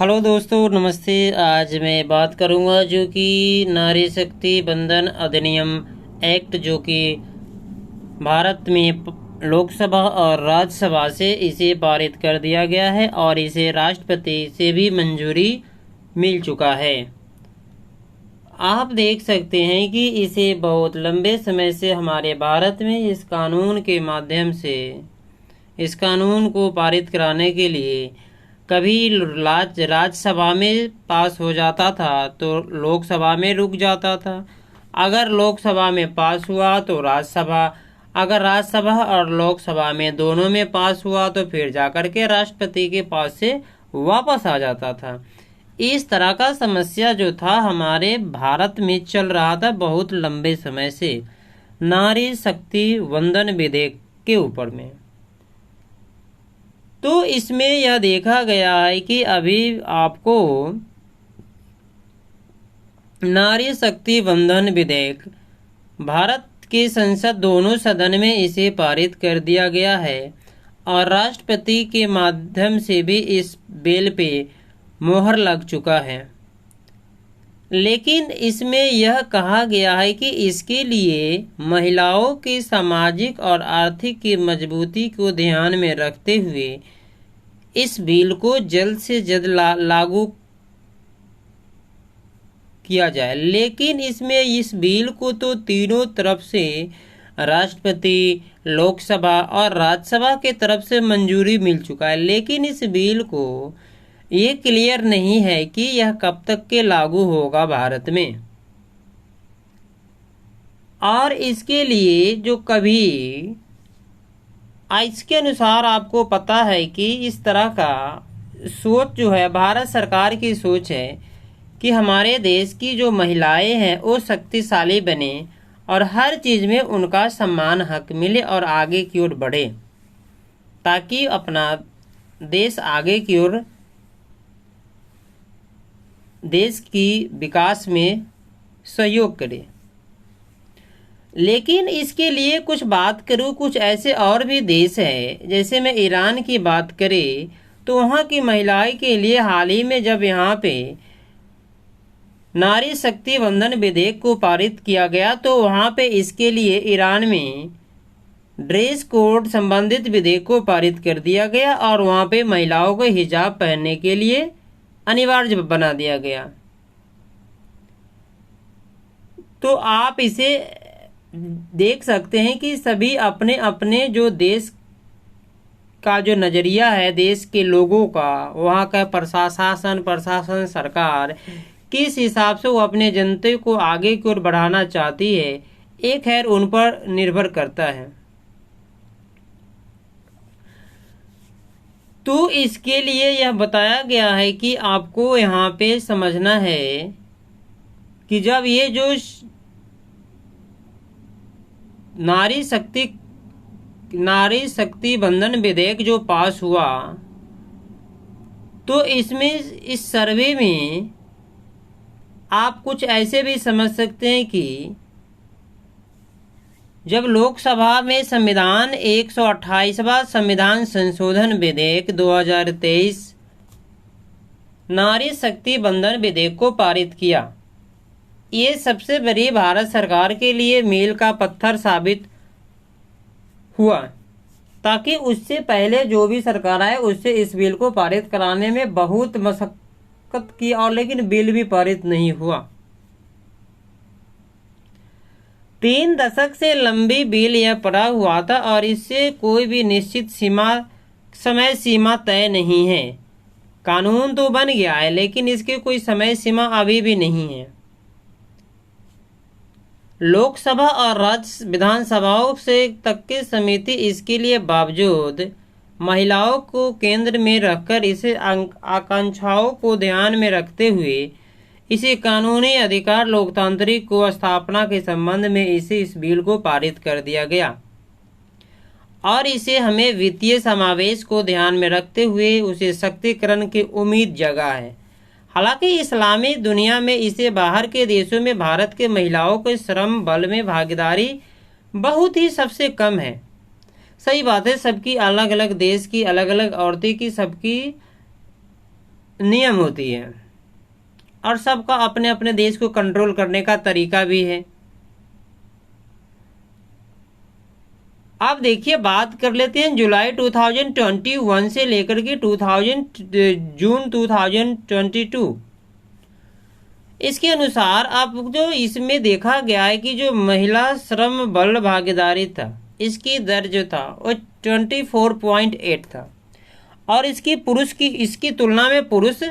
Hello दोस्तों, नमस्ते। आज मैं बात करूंगा जो कि नारी शक्ति बंधन अधिनियम एक्ट, जो कि भारत में लोकसभा और राज्यसभा से इसे पारित कर दिया गया है और इसे राष्ट्रपति से भी मंजूरी मिल चुका है। आप देख सकते हैं कि इसे बहुत लंबे समय से हमारे भारत में इस कानून के माध्यम से इस कानून को पारित कराने के लिए कभी राज्यसभा में पास हो जाता था तो लोकसभा में रुक जाता था। अगर लोकसभा में पास हुआ तो राज्यसभा, अगर राज्यसभा और लोकसभा में दोनों में पास हुआ तो फिर जाकर के राष्ट्रपति के पास से वापस आ जाता था। इस तरह का समस्या जो था हमारे भारत में चल रहा था बहुत लंबे समय से, नारी शक्ति वंदन विधेयक के ऊपर में। तो इसमें यह देखा गया है कि अभी आपको नारी शक्ति वंदन विधेयक भारत की संसद दोनों सदन में इसे पारित कर दिया गया है और राष्ट्रपति के माध्यम से भी इस बिल पे मोहर लग चुका है। लेकिन इसमें यह कहा गया है कि इसके लिए महिलाओं की सामाजिक और आर्थिक की मजबूती को ध्यान में रखते हुए इस बिल को जल्द से जल्द लागू किया जाए। लेकिन इसमें इस बिल को तो तीनों तरफ से राष्ट्रपति, लोकसभा और राज्यसभा के तरफ से मंजूरी मिल चुका है, लेकिन इस बिल को ये क्लियर नहीं है कि यह कब तक के लागू होगा भारत में। और इसके लिए जो कभी इसके अनुसार आपको पता है कि इस तरह का सोच जो है भारत सरकार की सोच है कि हमारे देश की जो महिलाएं हैं वो शक्तिशाली बने और हर चीज़ में उनका सम्मान हक मिले और आगे की ओर बढ़े, ताकि अपना देश आगे की ओर देश की विकास में सहयोग करे। लेकिन इसके लिए कुछ बात करूं, कुछ ऐसे और भी देश हैं, जैसे मैं ईरान की बात करें तो वहाँ की महिलाएं के लिए हाल ही में जब यहाँ पे नारी शक्ति वंदन विधेयक को पारित किया गया तो वहाँ पे इसके लिए ईरान में ड्रेस कोड संबंधित विधेयक को पारित कर दिया गया और वहाँ पे महिलाओं को हिजाब पहनने के लिए अनिवार्य बना दिया गया। तो आप इसे देख सकते हैं कि सभी अपने अपने जो देश का जो नज़रिया है, देश के लोगों का, वहाँ का प्रशासन सरकार किस हिसाब से वो अपने जनता को आगे की ओर बढ़ाना चाहती है, एक खैर उन पर निर्भर करता है। तो इसके लिए यह बताया गया है कि आपको यहाँ पे समझना है कि जब ये जो नारी शक्ति बंधन विधेयक जो पास हुआ तो इसमें इस सर्वे में आप कुछ ऐसे भी समझ सकते हैं कि जब लोकसभा में संविधान 128वां संविधान संशोधन विधेयक 2023 नारी शक्ति बंधन विधेयक को पारित किया, ये सबसे बड़ी भारत सरकार के लिए मील का पत्थर साबित हुआ, ताकि उससे पहले जो भी सरकार आए उससे इस बिल को पारित कराने में बहुत मशक्कत की और लेकिन बिल भी पारित नहीं हुआ। 3 दशक से लंबी बिल यह पड़ा हुआ था और इससे कोई भी निश्चित समय सीमा तय नहीं है। कानून तो बन गया है लेकिन इसकी कोई समय सीमा अभी भी नहीं है। लोकसभा और राज्य विधानसभाओं से तक की समिति इसके लिए बावजूद महिलाओं को केंद्र में रखकर इसे आकांक्षाओं को ध्यान में रखते हुए इसे कानूनी अधिकार लोकतांत्रिक को स्थापना के संबंध में इस बिल को पारित कर दिया गया और इसे हमें वित्तीय समावेश को ध्यान में रखते हुए उसे सशक्तिकरण की उम्मीद जगा है। हालांकि इस्लामी दुनिया में इसे बाहर के देशों में भारत के महिलाओं के श्रम बल में भागीदारी बहुत ही सबसे कम है। सही बात है, सबकी अलग अलग देश की अलग अलग औरतें की सबकी नियम होती है और सबका अपने अपने देश को कंट्रोल करने का तरीका भी है। आप देखिए, बात कर लेते हैं जुलाई 2021 से लेकर के जून 2022। इसके अनुसार आप जो इसमें देखा गया है कि जो महिला श्रम बल भागीदारी था, इसकी दर जो था वो 24.8 था और इसकी तुलना में पुरुष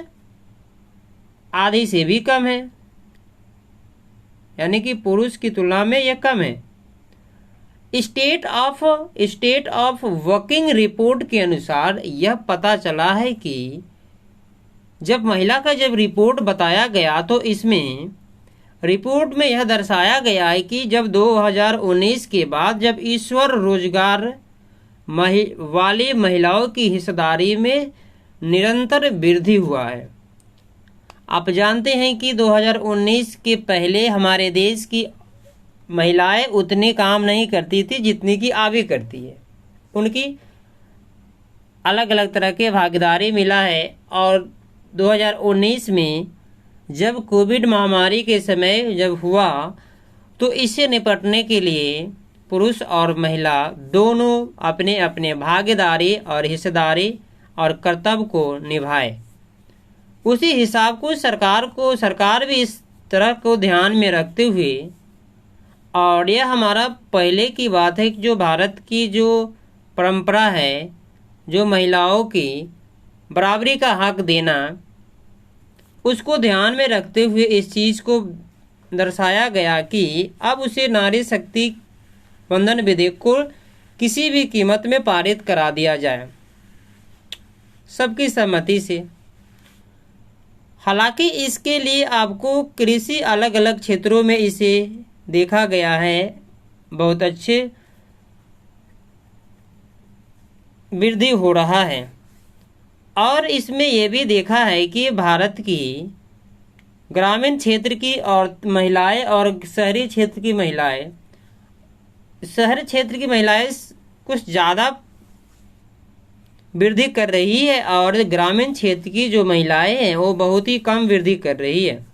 आधी से भी कम है, यानी कि पुरुष की तुलना में यह कम है। स्टेट ऑफ वर्किंग रिपोर्ट के अनुसार यह पता चला है कि जब महिला का रिपोर्ट बताया गया तो इसमें रिपोर्ट में यह दर्शाया गया है कि जब 2019 के बाद जब ईश्वर रोजगार वाली महिलाओं की हिस्सेदारी में निरंतर वृद्धि हुआ है। आप जानते हैं कि 2019 के पहले हमारे देश की महिलाएं उतने काम नहीं करती थी जितनी कि अभी करती है। उनकी अलग अलग तरह के भागीदारी मिला है और 2019 में जब कोविड महामारी के समय जब हुआ तो इससे निपटने के लिए पुरुष और महिला दोनों अपने अपने भागीदारी और हिस्सेदारी और कर्तव्य को निभाए। उसी हिसाब को सरकार भी इस तरह को ध्यान में रखते हुए, और यह हमारा पहले की बात है कि जो भारत की जो परंपरा है, जो महिलाओं की बराबरी का हक देना, उसको ध्यान में रखते हुए इस चीज़ को दर्शाया गया कि अब उसे नारी शक्ति वंदन विधेयक को किसी भी कीमत में पारित करा दिया जाए, सबकी सहमति से। हालांकि इसके लिए आपको कृषि अलग अलग क्षेत्रों में इसे देखा गया है बहुत अच्छे वृद्धि हो रहा है। और इसमें यह भी देखा है कि भारत की ग्रामीण क्षेत्र की और महिलाएं और शहरी क्षेत्र की महिलाएं कुछ ज़्यादा वृद्धि कर रही है और ग्रामीण क्षेत्र की जो महिलाएं हैं वो बहुत ही कम वृद्धि कर रही है।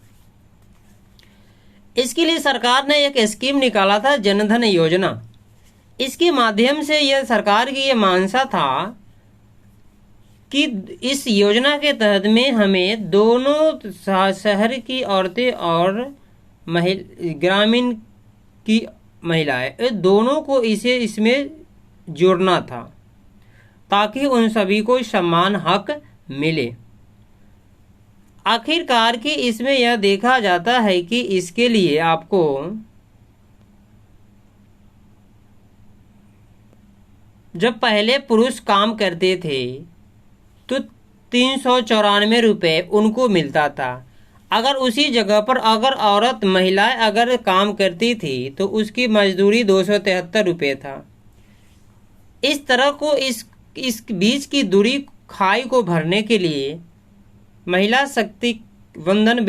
इसके लिए सरकार ने एक स्कीम निकाला था, जनधन योजना। इसके माध्यम से यह सरकार की यह मानसा था कि इस योजना के तहत में हमें दोनों शहर की औरतें और ग्रामीण की महिलाएं दोनों को इसमें जोड़ना था ताकि उन सभी को समान हक मिले। आखिरकार की इसमें यह देखा जाता है कि इसके लिए आपको जब पहले पुरुष काम करते थे तो 394 रुपये उनको मिलता था। अगर उसी जगह पर अगर महिलाएं अगर काम करती थी तो उसकी मजदूरी 273 रुपये था। इस तरह को इस बीच की दूरी खाई को भरने के लिए महिला शक्ति वंदन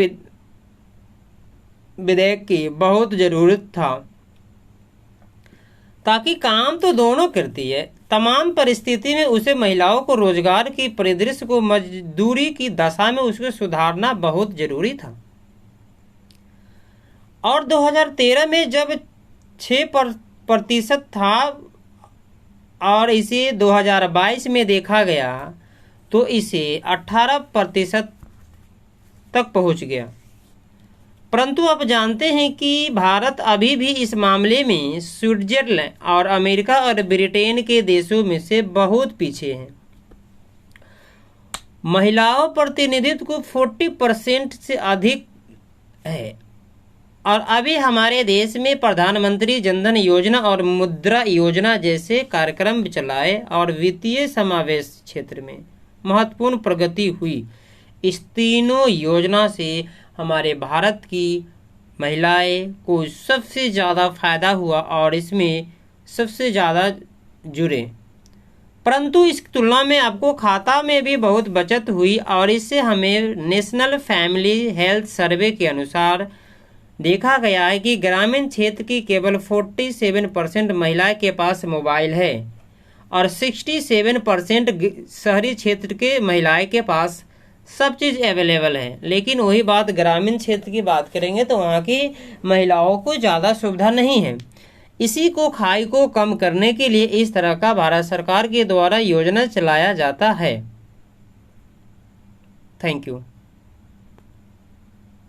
विधेयक की बहुत ज़रूरत था, ताकि काम तो दोनों करती है, तमाम परिस्थिति में उसे महिलाओं को रोजगार की परिदृश्य को मजदूरी की दशा में उसको सुधारना बहुत जरूरी था। और 2013 में जब 6% था और इसे 2022 में देखा गया तो इसे 18% तक पहुंच गया। परंतु आप जानते हैं कि भारत अभी भी इस मामले में स्विट्जरलैंड और अमेरिका और ब्रिटेन के देशों में से बहुत पीछे है। महिलाओं प्रतिनिधित्व को 40% से अधिक है और अभी हमारे देश में प्रधानमंत्री जनधन योजना और मुद्रा योजना जैसे कार्यक्रम चलाए और वित्तीय समावेश क्षेत्र में महत्वपूर्ण प्रगति हुई। इस तीनों योजना से हमारे भारत की महिलाएं को सबसे ज़्यादा फायदा हुआ और इसमें सबसे ज़्यादा जुड़े। परंतु इस तुलना में आपको खाता में भी बहुत बचत हुई और इससे हमें नेशनल फैमिली हेल्थ सर्वे के अनुसार देखा गया है कि ग्रामीण क्षेत्र की केवल 47% महिलाएं के पास मोबाइल है और 67% शहरी क्षेत्र के महिलाएं के पास सब चीज़ अवेलेबल है। लेकिन वही बात ग्रामीण क्षेत्र की बात करेंगे तो वहाँ की महिलाओं को ज़्यादा सुविधा नहीं है। इसी को खाई को कम करने के लिए इस तरह का भारत सरकार के द्वारा योजना चलाया जाता है। Thank you.